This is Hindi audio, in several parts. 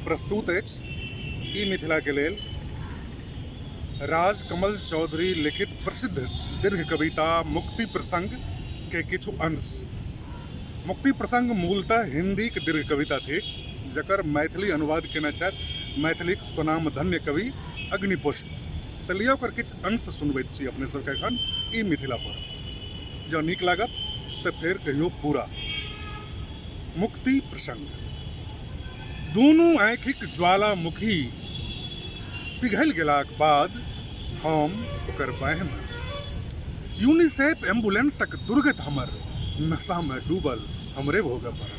प्रस्तुत अछि ई मिथिला के लेल राजकमल चौधरी लिखित प्रसिद्ध दीर्घ कविता मुक्ति प्रसंग के किछु अंश। मुक्ति प्रसंग मूलतः हिंदी के दीर्घ कविता थी जकर मैथिली अनुवाद केना छथि मैथिलीक स्वनामधन्य कवि अग्निपुष्प। तऽ लिअ ओकर किछु अंश सुनबैत छी अपने सबके एखन ई मिथिला पर। जँ नीक लागत तऽ फेर कहियो पूरा। मुक्ति प्रसंग। दुनू आँखिक ज्वालामुखी पिघलि गेलाक बाद हम ओकर बाहिमे यूनिसेफ एम्बुलेंसक दुर्गत हमर नशामे डूबल हमरे भोगऽ पड़ल।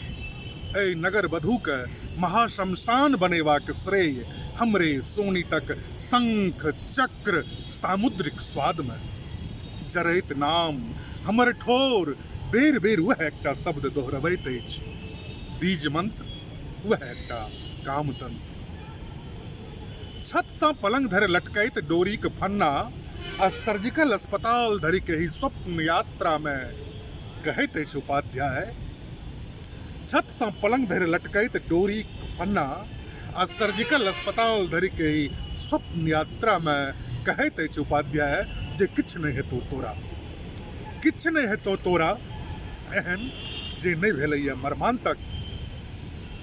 एहि नगर वधूके महाशमशान बनेबाक श्रेय हमरे सोनीतक शंख चक्र सामुद्रिक स्वादमे जरैत नाम हमर ठोर बेर बेर वह एकटा शब्द दोहरबैत अछि, बीज मंत्र वह एकटा कामतंत्र। छत सँ पलंग धरि लटकैत डोरीक फन्ना आ सर्जिकल अस्पताल धरि के ही स्वप्न यात्रा में कहैत अछि उपाध्याय। छत सँ पलंग धरि लटकैत डोरीक फन्ना आ सर्जिकल अस्पताल धरि के ही स्वप्न यात्रा में कहैत अछि उपाध्याय जे किछु नहि हेतौ तोरा, किछु नहि हेतौ तोरा एहन जे नहि भेलैया मर्मांतक।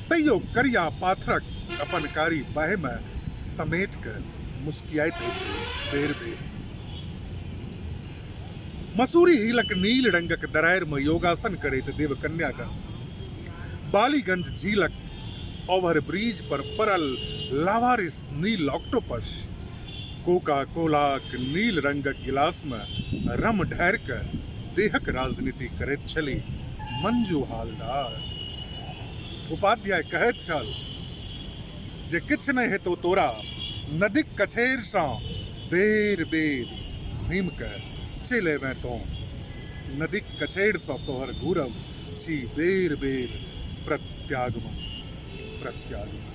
तैयो करिया पाथरक अपन कारी बाहेमे समेट के मुस्कियाइत अछि बेर बेर। मसूरी हिलक नील रंगक दरारि में योगासन करैत देवकन्यागण, बालीगंज झीलक ओवर ब्रिज पर पड़ल लावारिस नील ऑक्टोपस, कोका कोलाक नील रंगक गिलास में रम ढारि के देहक राजनीति करैत छली मंजू हालदार। उपाध्याय कहैत छल जे किछु नहि हेतौ तोरा नदीक कछेर सँ बेर बेर घुमि के चलि अयबे तो। नदीक कछेर सँ तोहर घूरब छी बेर बेर प्रत्यागमन प्रत्यागमन।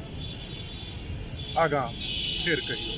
आगाँ फेर कहियो।